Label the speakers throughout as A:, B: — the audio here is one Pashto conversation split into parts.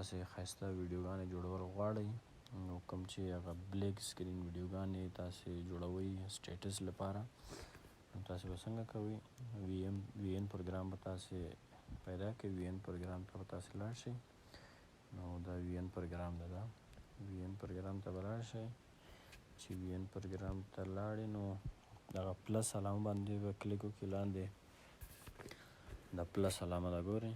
A: تاسې ښایسته ویډیوګانې جوړول غواړئ نو کوم چې هغه بلیک سکرین ویډیوګانې تاسې جوړوئ سټیټس لپاره نو تاسې به څنګه کوئ وي این پروګرام به تاسې پیدا کړئ وي این پروګرام ته به تاسې لاړ شئ نو دا وي این پروګرام ده دا وي این پروګرام ته به لاړ شئ چې وي این پروګرام ته لاړې نو دغه پلس علامه باندې به کلیک وکړئ لاندې دا پلس علامه ده ګورئ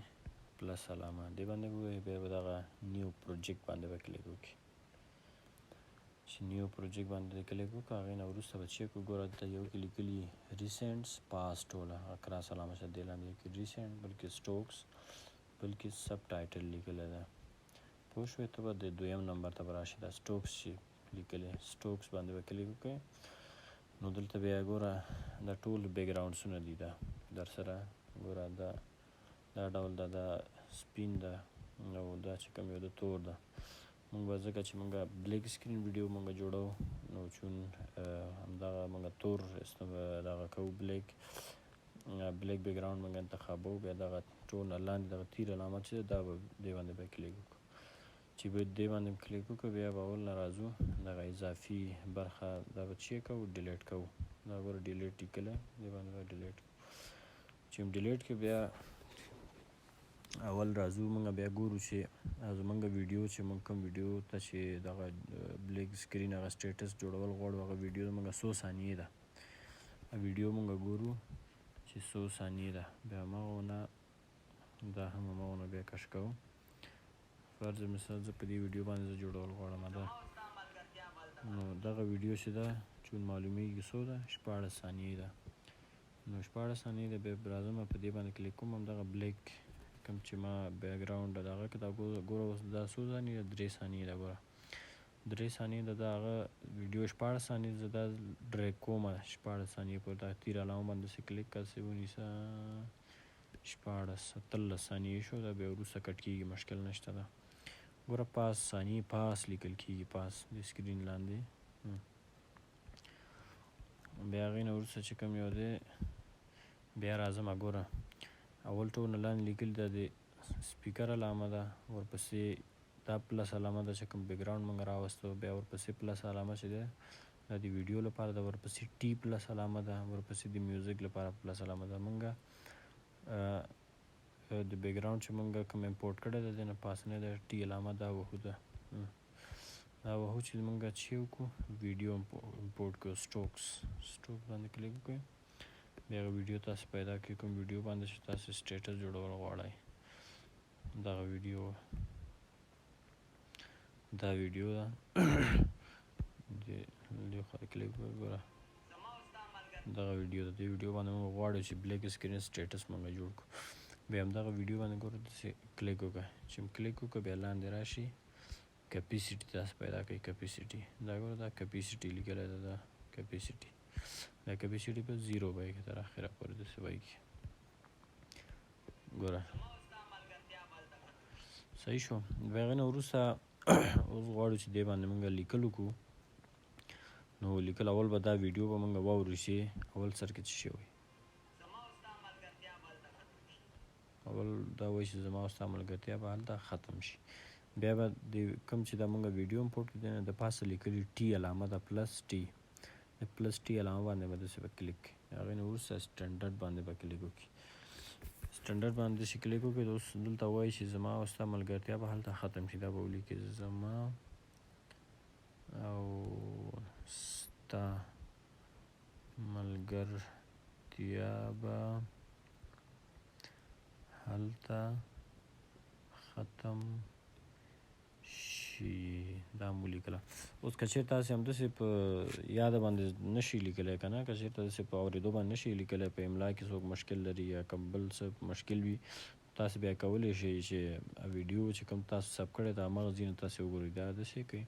A: پلس علامه دې باندې وګورئ بیا به دغه نیو پروجیکټ باندې به کلیک وکړئ چې نیو پروجیکټ باندې کلیک وکړو هغې نه وروسته به چیک وګوره دلته یو کې لیکلي ریسنټس پاس ټوله کراس علامه شته دې لاندې کې ریسنټ بلکې سټوکس بلکې سب ټایټل لیکلی ده پوه شوې ته به د دویم نمبر ته به راشي دا سټوکس چې لیکلی سټوکس باندې به کلیک وکړئ نو دلته بیا ګوره دا ټول بیکګراونډسونه دي دا در سره ګوره دا ډول ده دا سپین ده او دا چې کوم یو د تور ده مونږ به ځکه چې مونږ بلیک سکرین ویډیو مونږ جوړو نو چون همدغه مونږ تور دغه کوو بلیک بیکګراونډ مونږ انتخابوو بیا دغه ټول نه لاندې دغه تیر علامه چې دا به دې باندې به کلیک وکړو چې به دې باندې کلیک وکړو بیا به اول نه راځو دغه اضافي برخه دا به چی کوو ډیلیټ کوو دا ګوره ډیلیټ لیکلی دې باندې به ډیلیټ چې ډیلیټ کې بیا اول راځو مونږ بیا ګورو چې زمونږ ویډیو چې مونږ کوم ویډیو ته چې دغه بلیک سکرین هغه سټیټس جوړول غواړو هغه ویډیو زمونږ 100 ثانیې ده ویډیو مونږ ګورو چې 100 ثانیې ده بیا هماغونه دا هم هماغونه بیا کش کوو فرض مثال زه په دې ویډیو باندې زه جوړول غواړم نو دغه ویډیو چې ده چون معلومیږي څو ده 14 ثانیې ده نو 14 ثانیې ده بیا راځم په دې باندې کلیک کوم همدغه بلیک کوم چې ما بیکګراونډ دغه کې دا ګوره اوس دا څو ثانیې ده 3 ثانیې ده ګوره 3 ثانیې ده د هغه ویډیو 14 ثانیې زه دا ډریګ کوم 14 ثانیې پورې دا تیر علامه باندې چې کلیک کړسې ونیسه 13 ثانیې شو دا بیا وروسته کټ کېږي مشکل نشته ده ګوره پاس ثانیې پاس لیکل کېږي پاس د سکرین لاندې بیا هغې نه وروسته چې کوم یو دی بیا راځم ګوره اول ټول نه لاندې لیکلي ده د سپیکر علامه ده ورپسې دا پلس علامه ده چې کوم بیکګراونډ موږ راوستو بیا ورپسې پلس علامه چې ده دا د ویډیو لپاره ده ورپسې ټي پلس علامه ده ورپسې د میوزیک لپاره پلس علامه ده موږ د بیکګراونډ چې موږ کوم امپورټ کړی ده دې نه پاسنی ده ټي علامه دا وهو ده دا وهو چې موږ چې وکړو ویډیو امپورټ کړو سټوکس باندې کلیک وکړئ بیا هغه ویډیو تاسو پیدا کړئ کوم ویډیو باندې چې تاسو سټیټس جوړول غواړئ دغه ویډیو دا ویډیو ده دې خوا کلیک وکړئ ګوره دغه ویډیو ده دې ویډیو باندې موږ غواړو چې بلیک سکرین سټیټس موږ جوړ کړو بیا همدغه ویډیو باندې ګوره داسې کلیک وکړئ چې کلیک وکړه بیا لاندې راشي کیپیسټي تاسو پیدا کړئ کیپیسټي دا ګوره دا کیپیسټي لیکلی ده دا کیپیسټي دا کیپیسټي په 0 به یې تر اخره پورې داسې به یې ګوره صحیح شو بیا هغې نه وروسته اوس غواړو چې دې باندې موږ لیکل وکړو نو لیکل اول به دا ویډیو به موږ واورو چې اول سر کې څه شی وایي اول دا وایي چې زما او ستا ملګرتیا به هلته ختم شي بیا به د کوم چې دا موږ ویډیو امپورټ کړو دی نه د پاسه لیکلي ټي علامه ده پلس ټي د پلس ټي علامه باندې به داسې به کلیک کړئ هغې نه وروسته سټنډرډ باندې به کلیک وکړي سټنډرډ باندې داسې کلیک وکړئ اوس دلته وایي چې زما او ستا ملګرتیا به هلته ختم شي دا به ولیکئ زما او ستا ملګرتیا به هلته ختم شي دا مو لیکله اوس که چېرته تاسې همداسې په یاده باندې نشي لیکلی که نه که چېرته داسې په اورېدو باندې نشي لیکلی په املا کې څوک مشکل لري یا کوم بل څه مشکل وي تاسې بیا کولی شئ چې ویډیو چې کوم تاسو سب کړی ده هماغه ځینې تاسې وګورئ دا داسې کوئ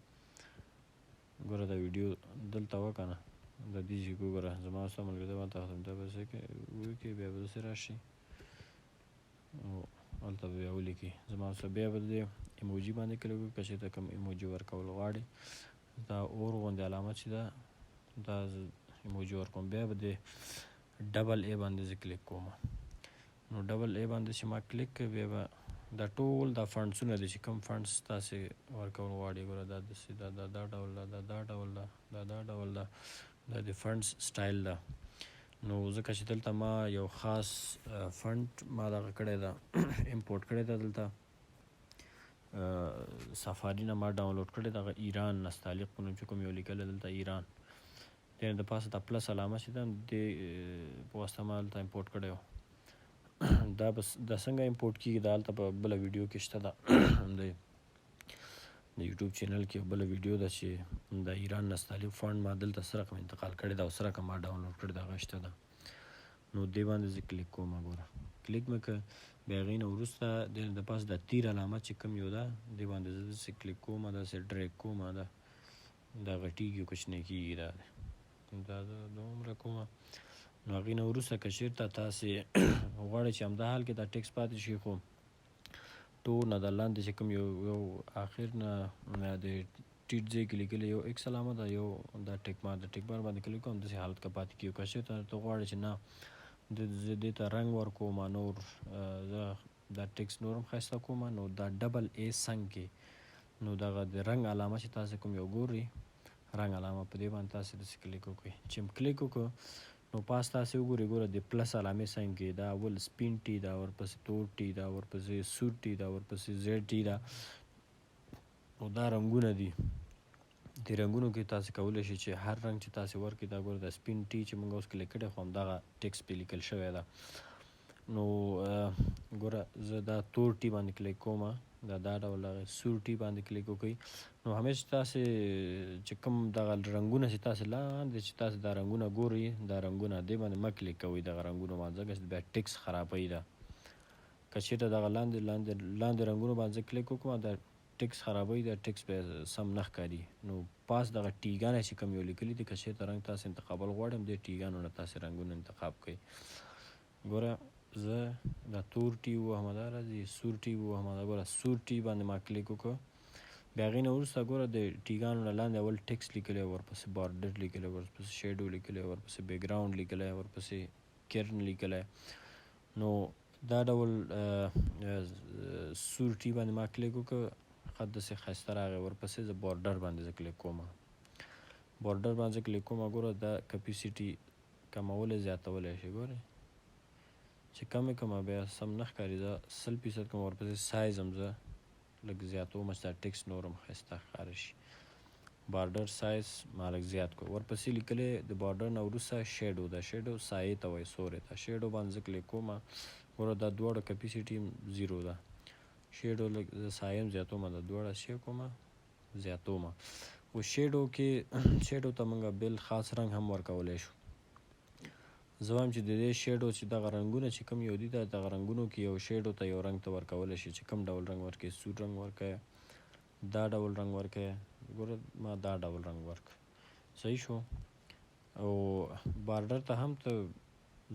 A: ګوره دا ویډیو دلته وه که نه د دې چې وګوره زما ستا ملګرتیا به هلته ختم دا به څه وکړي بیا به داسې راشي او هلته به بیا ولیکي زما سره بیا به د ایموجي باندې کلیک وکړئ که چېرته کوم ایموجي ورکول غواړئ دا اور غوندې علامه چې ده دا ایموجي ورکوم بیا به د ډبل ای باندې زه کلیک کوم نو ډبل ای باندې چې ما کلیک کړ بیا به دا ټول دا فنډسونه دي چې کوم فنډس تاسې ورکول غواړئ. ګوره دا داسې دا ډول ده، دا ډول ده، دا ډول ده، دا د فنډس سټایل ده. نو ځکه چې دلته ما یو خاص فنډ ما دغه کړی ده امپورټ کړی ده، دلته سفاري نه ما ډاونلوډ کړی دغه ایران نستعلیق په نوم چې کوم یو لیکلی دلته ایران، د د پاسه د پلس علامه چې ده د په واسطه ما دلته امپورټ کړی و. دا بس دا څنګه امپورټ کېږي دا هلته په بله ویډیو کې شته ده د یوټیوب چینل کې بله ویډیو ده چې د ایران نستعلیق فنډ ما دلته څه رقم انتقال کړی ده او څه رقم ما ډاونلوډ کړی ده هغه شته ده. نو دې باندې زه کلیک کوم. ګوره کلیک مې که بیا هغې نه وروسته د پاس د تیر علامه چې کوم یو ده دې باندې زه داسې کلیک کوم، داسې ډریګ کوم، دا غټېږي کوچنی کېږي، دا دومره کومه. نو هغې نه وروسته که چېرته تاسې غواړئ چې همدا حال کې دا ټکس پاتې شي، خو ټول نه د لاندې چې کوم یو آخر نه د ټیټ ځای کې لیکلي یو ایکس علامه ده، یو دا ټیک مار د ټیک مار باندې کلیک کوم، داسې حالت کې پاتې کېږي. که چېرته ته غواړې چې نه زه دې ته رنګ ورکوم، نور زه دا ټکس نور هم ښایسته کوم، نو دا ډبل ای څنګ کې نو دغه د رنګ علامه چې تاسې کوم یو ګورئ رنګ علامه، په دې باندې تاسې داسې کلیک وکړئ. چې کلیک وکړو نو پاس تاسې وګورئ، ګوره د پلس علامې څنګ کې دا اول سپین ټي ده، ورپسې تور ټي ده، ورپسې سور ټي ده، ورپسې زیډ ټي ده. نو دا رنګونه دي، دې رنګونو کې تاسې کولی شئ چې هر رنګ چې تاسې ورکړئ. دا ګوره د سپین ټي چې موږ اوس کلیک کړی خو همدغه ټکس پرې لیکل شوی ده. نو ګوره زه دا تور ټي باندې کلیک کوم، دا ډول هغې سور ټي باندې کلیک وکړئ. نو همیشه تاسې چې کوم دغه رنګونه چې تاسې لاندې چې تاسې دا رنګونه ګورئ، دا رنګونه دې باندې مه کلیک کوئ دغه رنګونو باندې، ځکه چې بیا ټکس خرابوي ده. که چېرته دغه لاندې رنګونو باندې زه کلیک وکړم دا ټکس خرابوي، دا ټکس بیا سم نه ښکاري. نو پاس دغه ټیګانې چې کوم یو لیکلي دي، که چېرته رنګ تاسې انتخابول غواړئ دې ټیګانو نه تاسې رنګونه انتخاب کړئ. ګوره زه دا تور ټي ووهم، دا راځي سور ټي ووهم، دا ګوره سور ټي باندې ما کلیک وکړو. بیا هغې نه وروسته ګوره د ټیګانو نه لاندې اول ټکس لیکلی، ورپسې بارډر لیکلی، ورپسې شیډو لیکلی، ورپسې بیکګراونډ لیکلی، ورپسې کرن لیکلی. نو دا ډول سور ټي باندې ما کلیک وکړو، خط داسې ښایسته راغی. ورپسې زه بارډر باندې زه کلیک کوم، بارډر باندې زه کلیک کوم. ګوره دا کپیسیټي کمولی زیاتولی شي، ګورئ چې کمې کومه بیا سم نه ښکاري، زه 100% کوم. ورپسې سایز هم زه لږ زیاتوم چې دا ټکس نور هم ښایسته ښکاره شي. بارډر سایز ما لږ زیات کړو. ورپسې لیکلی د بارډر نه وروسته شیډو ده، شیډو سایې ته وایي، سورې ته. شیډو باندې زه کلیک کوم. ګوره دا دواړه کپیسیټي زیرو ده. شیډو لږ زه سایه هم زیاتوم، دا دواړه شی کومه زیاتوم. خو شیډو کې شیډو ته موږ بل خاص رنګ هم ورکولی شو. زه وایم چې د دې شیډو چې دغه رنګونه چې کوم یو دي، دغه رنګونو کې یو شیډو ته یو رنګ ته ورکولی شي چې کوم ډول رنګ ورکړئ. سور رنګ ورکړئ، دا ډول رنګ ورکړئ. ګوره ما دا ډول رنګ ورکړ، صحیح شو. او بارډر ته هم ته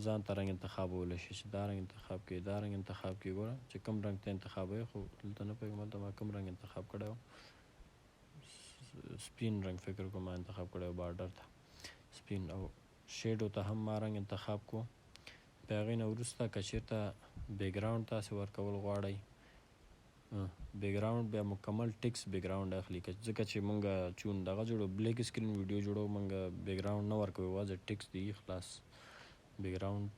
A: ځان ته رنګ انتخابولی شي چې دا رنګ انتخاب کړئ، دا رنګ انتخاب کړئ. ګوره چې کوم رنګ ته انتخابوئ، خو دلته نه پوهېږم هلته ما کوم رنګ انتخاب کړی و، سپین رنګ فکر کوم ما انتخاب کړی و بارډر ته سپین. او شیډو ته هم ما رنګ انتخاب کو. بیا هغې نه وروسته که چېرته بیکګراونډ تاسې ورکول غواړئ، بیکګراونډ بیا مکمل ټکس بیکګراونډ اخلي، ځکه چې مونږ چون دغه جوړو بلیک سکرین ویډیو جوړو، مونږ بیکګراونډ نه ورکوو، یوازې ټکس دی خلاص. بیکګراونډ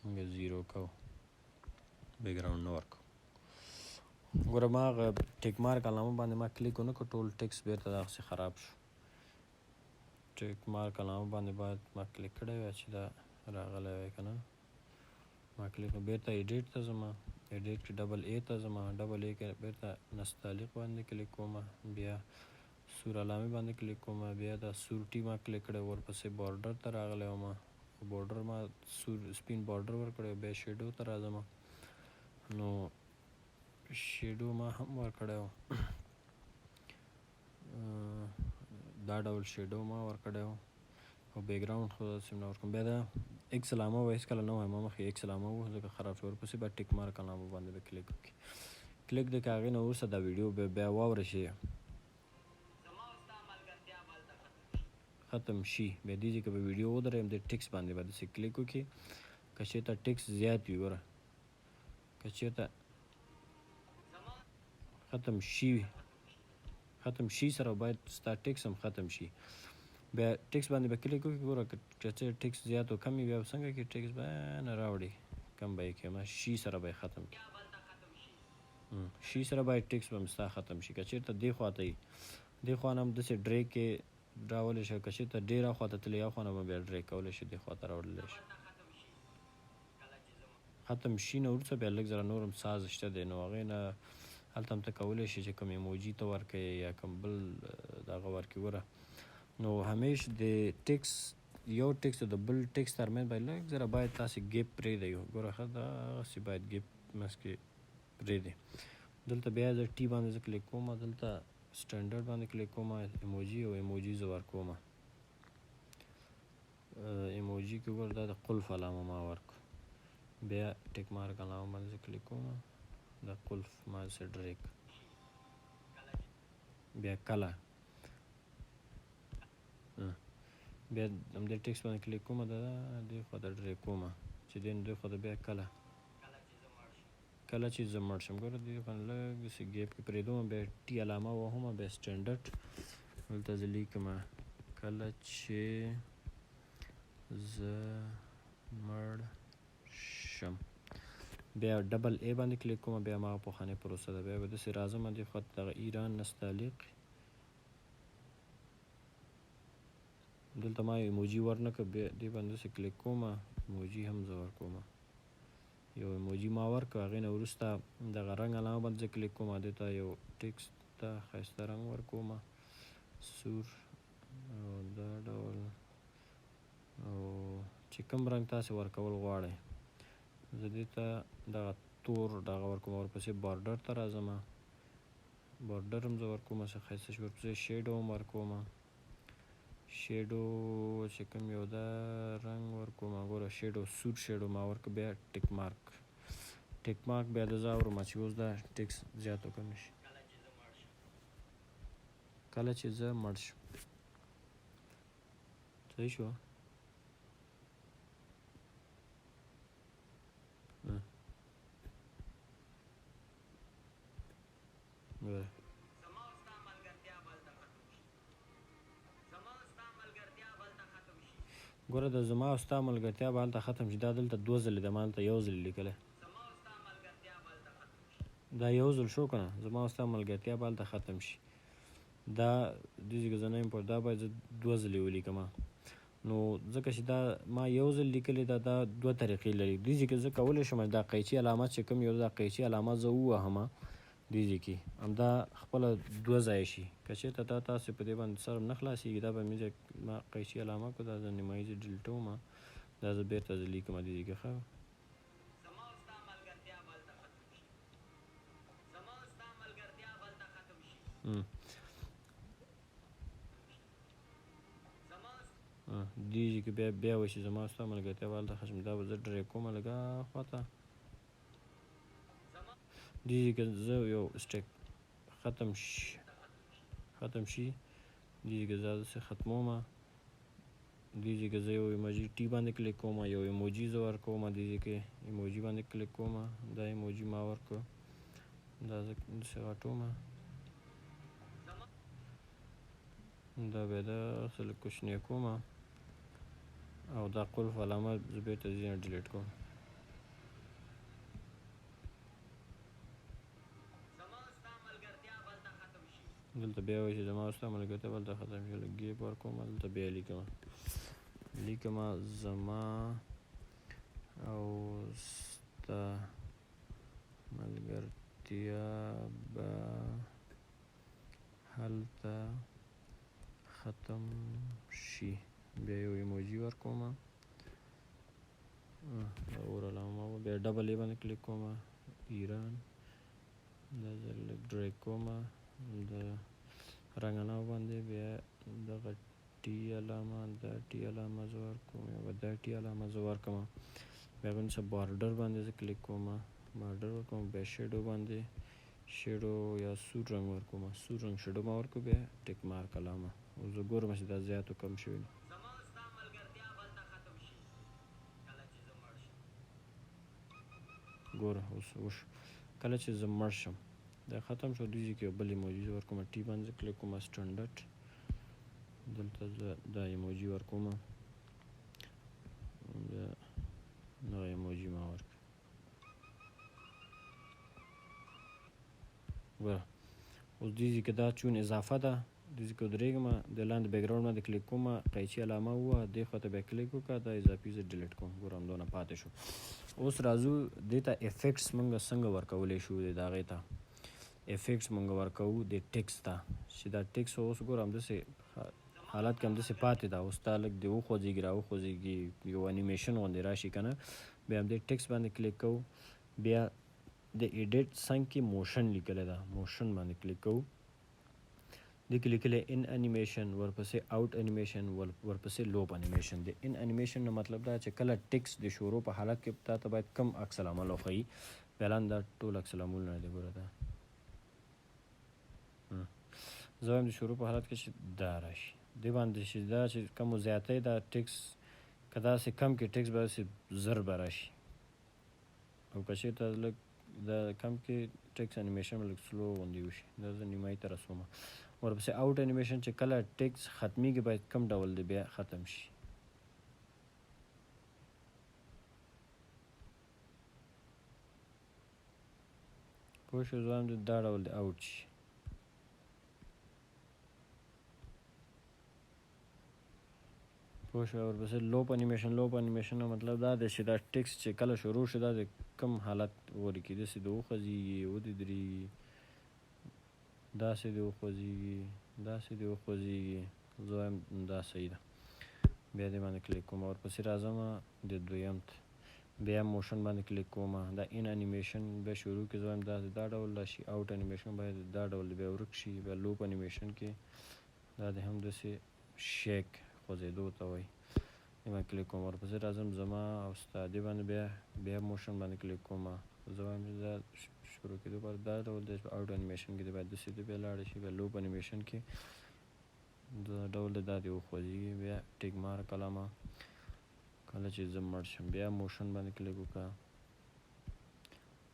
A: مونږ زیرو کوو، بیکګراونډ نه ورکوو. ګوره ما هغه ټیک مارک علامه باندې ما کلیک ونه کړ، ټول ټکس بېرته دغسې خراب شو. ټیک مارک علامه باندې باید ما کلیک کړی وای چې دا راغلی وای که نه. ما کلیک بېرته ایډیټ ته ځم، ایډیټ کې ډبل ای ته ځم، ډبل ای کې بېرته نستعلیق باندې کلیک کوم، بیا سور علامې باندې کلیک کوم، بیا دا سور ټي ما کلیک کړی، ورپسې بارډر ته راغلی وم، بارډر ما سپین بارډر ورکړی، بیا شیډو ته راځم. نو شیډو ما هم ورکړی و، دا ډول شیډو ما ورکړی و، او بیکګراونډ خو داسې نه ورکوم. بیا دا ایکس علامه وه هېڅکله نه وایم، ما مخکې ایکس علامه وه ځکه خراب شو. ورپسې بیا ټیک مارک علامه باندې به کلیک وکړي. کلیک دی که هغې نه وروسته دا ویډیو بیا واوره شي ختم شي، بیا دې ځای کې به ویډیو ودرېږم، د ټکس باندې به داسې کلیک وکړي. که چېرته ټکس زیات وي، ګوره که چېرته ختم شي سره باید ستا ټیکس هم ختم شي. بیا ټیکس باندې به کلیک وکړي، ګوره که څه ټیکس زیات و کم وي بیا به څنګه کړي، ټیکس به نه راوړي، کم به یې کړي، شي سره به یې ختم کړي. شي سره باید ټیکس به هم ستا ختم شي. که چېرته دې خوا ته یي دې خوا نه هم داسې ډریګ کې راولی شي، که چېرته ډېره خوا ته تللی هخوا نه به بیا ډریګ کولی شي، دې خوا ته راوړلی شي. ختم شي نه وروسته بیا لږ ذره نور هم ساز شته دی، نو هغې نه هلته هم ته کولی شي چې کوم ایموجي ته ورکړې یا کوم بل دغه ورکړي. ګوره نو همیش د ټیکس یو ټیکس او د بل ټیکس ترمنځ باید لږ ذره باید تاسې ګیپ پرېږدئ. ګوره ښه دغسې باید ګیپ منځ کې پرېږدئ. دلته بیا زه ټي باندې زه کلیک کوم، دلته سټنډرډ باندې کلیک کوم، ایموجي او ایموجي زه ورکوم. ایموجي کې ګوره دا د قلف علامه ما ورکړو، بیا ټیک مارک علامه باندې زه کلیک کوم، د قلف ما داسې ډریګ، بیا کله بیا همدې ټیکس باندې کلیک کوم، د دې خوا ته ډریګ کوم چې دې نو دې خوا ته بیا کله چې زه مړ شم، ګوره دې خوا نه لږ داسې ګیپ کې پرېږدم، بیا ټي علامه وهم، بیا سټنډرډ دلته زه لیکم کله چې زه مړ شم، بیا ډبل ای باندې کلیک کوم، بیا هماغه پخوانۍ پروسه ده، بیا به داسې راځم دې خوا ته دغه ایران نستعلیق، دلته ما ایموجي ورنه کړه، بیا دې باندې داسې کلیک کوم، ایموجي هم زه ورکوم، یو ایموجي ما ورکړه. هغې نه وروسته دغه رنګ علامه باندې زه کلیک کوم، دې ته یو ټیکس ته ښایسته رنګ ورکوم، سور او دا ډول، او چې کوم رنګ تاسې ورکول غواړئ زه دې ته دغه تور دغه ورکوم، ورپسې بارډر ته راځم، بارډر هم زه ورکوم څه ښایسته شي، ورپسې شیډو هم ورکوم، شیډو چې کوم یو دا رنګ ورکوم، ګوره شیډو سور شیډو ما ورکړه، بیا ټیک مارک بیا د زه اورم چې اوس دا ټیکس زیات و کم شي. کله چې زه مړ شم، صحیح شوه. ګوره د زما او ستا ملګرتیا به هلته ختم شي، دا دلته دوه ځلې ده، ما هلته یو ځل لیکلی، دا یو ځل شو که نه، زما او ستا ملګرتیا به هلته ختم شي، دا دې ځای کې زه نه یم پوه، دا باید زه دوه ځلې ولیکم، نو ځکه چې دا ما یو ځل لیکلې ده، دا دوه طریقې لري. دې ځای کې زه کولی شم دا قیچي علامه چې کوم یو دا قیچي علامه زه ووهم دې ځای کې همدا خپله دوه ځایه شي، که چېرته دا تاسې په دې باندې سر نه خلاصېږي، دا به مې ځای ما قیچي علامه کړو، دا زه نیمایي زه ډیلټوم، دا زه بېرته زه لیکم دې ځای کې ښه. دې ځای کې بیا وایي چې زما ستا ملګرتیا به هلته ختم شي، دا به زه ډریګ کوم لږه خوا ته، دې ځای کې زه یو سټیک ختم شي، دې ځای کې زه داسې ختموم، دې ځای کې زه یو ایموجي ټي باندې کلیک کوم، یو ایموجي زه ورکوم، دې ځای کې ایموجي باندې کلیک کوم، دا ایموجي ما ورکړو، دا زه داسې غټوم، دا بیا داسې لږ کوچنی کوم، او دا قلف علامه زه بېرته ځینې ډیلیټ کوم. دلته بیا وایي چې زما او ستا ملګرتیا به هلته ختم شي، لږ ګیپ ورکوم، دلته بیا لیکم زما او ستا ملګرتیا به هلته ختم شي، بیا یو ایموجي ورکوم، اور علامه، بیا ډبل ای باندې کلیک کوم، ایران، دا زه لږ ډریګ کوم د رنګ علامه باندې، بیا دغه ټي علامه، دا ټي علامه زه ورکوم، یا به دا ټي علامه زه ورکوم، بیا هغې وروسته بارډر باندې زه کلیک کوم، بارډر ورکوم، بیا شیډو باندې شیډو یا سور رنګ ورکوم، سور رنګ شیډو ما ورکړو، بیا ټیک مارک علامه، اوس زه ګورم چې دا زیات و کم شوي دي. ګوره اوس وشو، کله چې زه مړ شم دا ختم شو. دې کې بل ایموجي ورکوم، ټي باندې کلیک کوم، سټنډرډ دلته دا ایموجي ورکوم، دا نو ایموجي ما ورک ګوره. اوس دې کې دا چون اضافه ده، دې کې ودرېږم، د لاندې بیکګراوند باندې کلیک کوم، قیچي علامه وه دې خوا ته بیا کلیک وکړه، دا اضافي زه ډیلیټ کوم. ګوره همدونه پاتې شو. اوس راځو دې ته افیکټس موږ څنګه ورکولی شو، د هغې ته افیکټس موږ ورکوو د ټیکس ته، چې دا ټیکس اوس ګوره همداسې حالت کې همداسې پاتې ده. اوس دا لږ دې وخوځېږي را وخوځېږي، یو انیمیشن غوندې راشي که نه. بیا همدې ټیکس باندې کلیک کوو، بیا د ایډیټ څنګ کې موشن لیکلی ده، موشن باندې کلیک کوو. دې کې لیکلی ان انیمیشن، ورپسې آوټ انیمیشن، ورپسې لوپ انیمیشن. د ان انیمیشن نه مطلب دا چې کله ټیکس د شروع په حالت کې تا ته باید کم عکس العمل وښیي. فعلا دا ټول عکس العملونه دي، ګوره دا زه وایم د شروع په حالت کې چې دا راشي، دې باندې چې دا چې کم زیاتی دا ټیکس که داسې کم کې ټیکس به داسې زر به راشي، او که چېرته لږ دا کم کې ټیکس انیمیشن به لږ سلو غوندې وشي. دا زه نیمایي ته رسوم. ورپسې آوټ انیمیشن چې کله ټیکس ختمیږي باید کم ډول دی بیا ختم شي. پوه شو، زه وایم دا ډول دی آوټ شي. پوه شو. ورپسې لوپ انیمیشن، لوپ انیمیشن نو مطلب دا دی چې دا ټیکس چې کله شروع شي دا د کم حالت غوري کړي، داسې د وخوځېږي، ودرېږي، داسې د وخوځېږي، داسې د وخوځېږي. زه وایم دا صحیح ده. بیا دې باندې کلیک کوم، ورپسې راځم د دویم ته، بیا موشن باندې کلیک کوم. دا ان انیمیشن بیا شروع کې زه وایم دا ډول راشي، آوټ انیمیشن باید دا ډول بیا ورک شي. بیا لوپ انیمیشن کې دا د هم داسې شیک خوځېدو ته وایي. دې باندې کلیک کوم، ورپسې راځم زما او ستا، دې باندې بیا موشن باندې کلیک کوم. زه وایم دا شروع کېدو پر دا ډول دی. په آوټ انیمیشن کې باید داسې دی بیا لاړه شي. بیا لوپ انیمیشن کې دا ډول دی، دا دې وخوځېږي. بیا ټیک مارک علامه کله چې زه مړ شم بیا موشن باندې کلیک وکړه،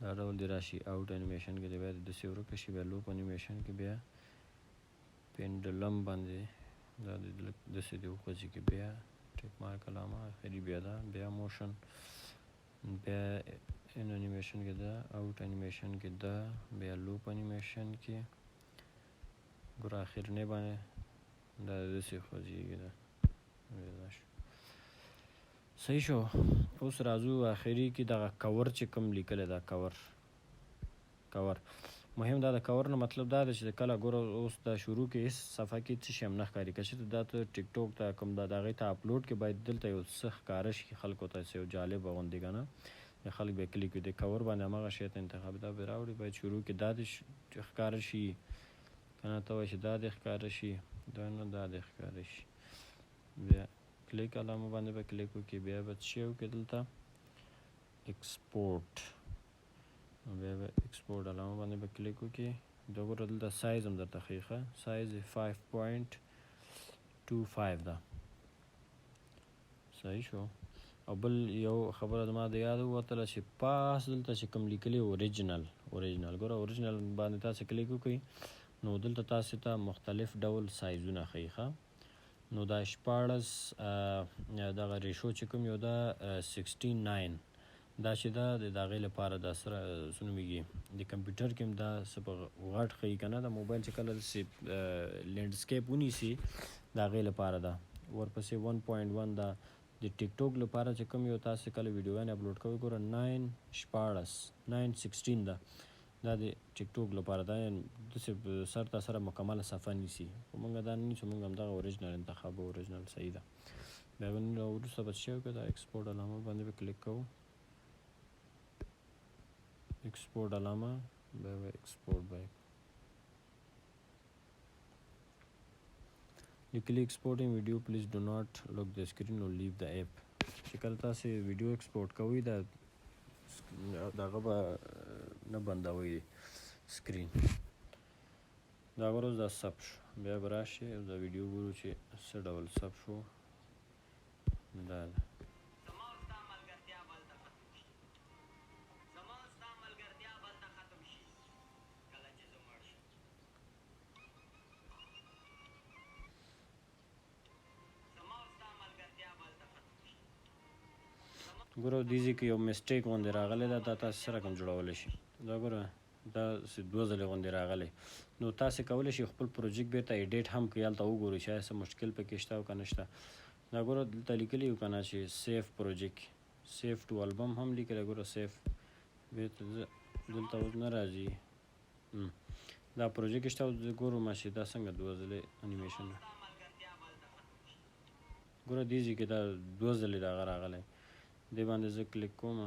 A: دا ډول دې راشي. آوټ انیمیشن کې دی بیا داسې ورکه شي. بیا لوپ انیمیشن کې بیا پینډلم باندې دا داسې دې وخوځېږي. بیا ټیک مارک علامه اخري بیا دا، بیا موشن، بیا ان انیمیشن کې دا، آوټ انیمیشن کې دا، بیا لوپ انیمیشن کې ګوره اخرنی باندې دا داسې خوځېږي. دا صحیح شو. اوس راځو اخري کې دغه کور چې کوم لیکلی دا کور مهم دا د کور نه مطلب دا دی چې کله ګوره اوس دا شروع کې هېڅ صفحه کې څه شی هم نه ښکاري. که چېرته دا ته ټیک ټوک ته کوم دا د هغې ته اپلوډ کې باید دلته یو څه ښکاره شي خلکو ته، یو جالبه غوندې که نه، یا خلک به یې کلیک کړي. د کور باندې هماغه شی ته انتخاب دا به راوړي. باید شروع کې دا دې ښکاره شي که نه، ته وایي چې دا دې ښکاره شي، دا نه دا دې ښکاره شي. بیا کلیک علامه باندې به کلیک وکړي، بیا به څه شی وکړي دلته ایکسپورټ، بیا به ایکسپورټ علامه باندې به کلیک وکړي. دا ګوره دلته سایز هم درته ښیي، ښه سایز یې 5.25 ده. صحیح شو. او بل یو خبره زما د یاد ووتله چې پاس دلته چې کوم لیکلي اوریجنل ګوره اوریجنل باندې تاسې کلیک وکړئ نو دلته تاسې ته مختلف ډول سایزونه ښیي. ښه نو دا 14 دغه ریشو چې کوم یو دا 69 دا چې دا د هغې لپاره دا سره څه نومېږي د کمپیوټر کې هم دا څه په غټ ښیي که نه، د موبایل چې کله داسې لینډسکیپ ونیسي د هغې لپاره ده. ورپسې 1.1 دا د ټیک ټوک لپاره چې کوم یو تاسې کله ویډیوګانې اپلوډ کوئ ګوره 9.16 ده، دا د ټیک ټوک لپاره دا داسې سر تا سره مکمله صفحه نیسي. خو موږ دا نه نیسو، موږ همدغه اوریجنل انتخاب اوریجنل صحیح ده. بیا وروسته به څه شی وکړو، دا ایکسپورټ علامه باندې به کلیک کوو، ایکسپورټ علامه بیا به ایکسپورټ به لیکلي exporting video please do not lock the screen or leave the app. چې کله تاسې ویډیو ایکسپورټ کوئ دا دغه به نه بندوئ سکرین. دا ګوره اوس دا ثبت شو، بیا به راشئ او دا ویډیو ګورو چې څه ډول ثبت شو. دا ده ګوره دې ځای کې یو مسټیک غوندې راغلی ده دا تاسې سره کوم جوړولی شي دا ګوره دا دوه ځلې غوندې راغلی نو تاسې کولی شئ خپل پروجیکټ بېرته ایډیټ هم کړئ هلته وګورئ چې آیا څه مشکل پکې شته او که نه شته دا ګوره دلته لیکلي یو که نه چې سیف پروجیکټ سیف ټو البم هم لیکلی ګوره سیف بېرته دلته اوس نه راځي دا پروجیکټ شته اوس ګورو ما چې دا څنګه دوه ځلې انیمیشن ده ګوره دې ځای کې دا دوه ځلې دغه راغلی دې باندې زه کلیک کوم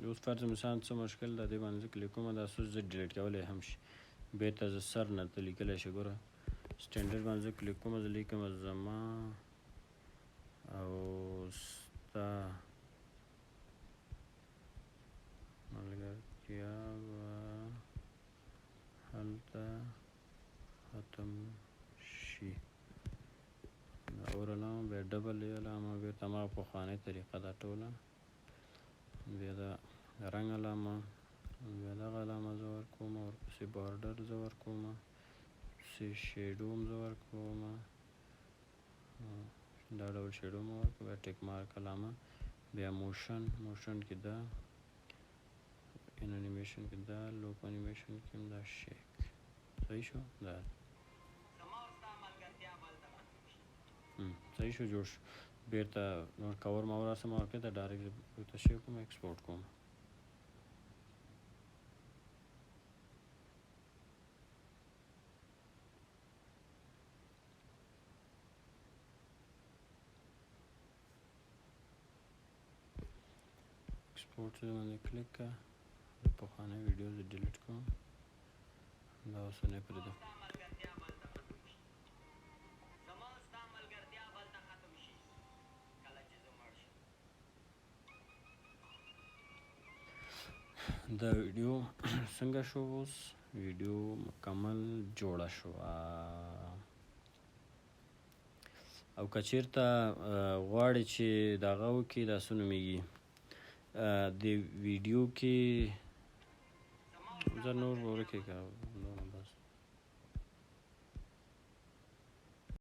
A: اوس فرض مثال څه مشکل ده دې باندې زه کلیک کوم دا سوچ زه ډیلیټ کولی هم شي بېرته زه سر نه ته لیکلی شي ګوره سټنډرډ باندې زه کلیک کوم زه لیکم زما او ستا ملګرتیا به هلته ختم شي دا اور علامه بیا ډبل علامه بېرته هماغه پخوانۍ طریقه ده ټوله بیا د رنګ علامه بیا دغه علامه زه ورکوم ورپسې بارډر زه ورکوم ورپسې شیډو هم زه ورکوم دا ډول شیډو مه ورکوم بیا ټیک مارک علامه بیا موشن کې دا ان انیمیشن کې دا لوپ انیمیشن کې هم دا شیک صحیح شو دا صحیح شو جوړ شو بېرته نور کور ما ورسمه ورکړې ته ډایرکټ بېرته شی کوم ایکسپورټ کوم ایکسپورټ باندې کلیک کړه د پخوانی ویډیو زه ډیلیټ کوم دا اوس نه پرېږدم دا ویډیو څنګه شو اوس ویډیو مکمل جوړه شوه او که چېرته غواړې چې دغه وکړي دا څه نومیږي د ویډیو کې زه نور ورکې که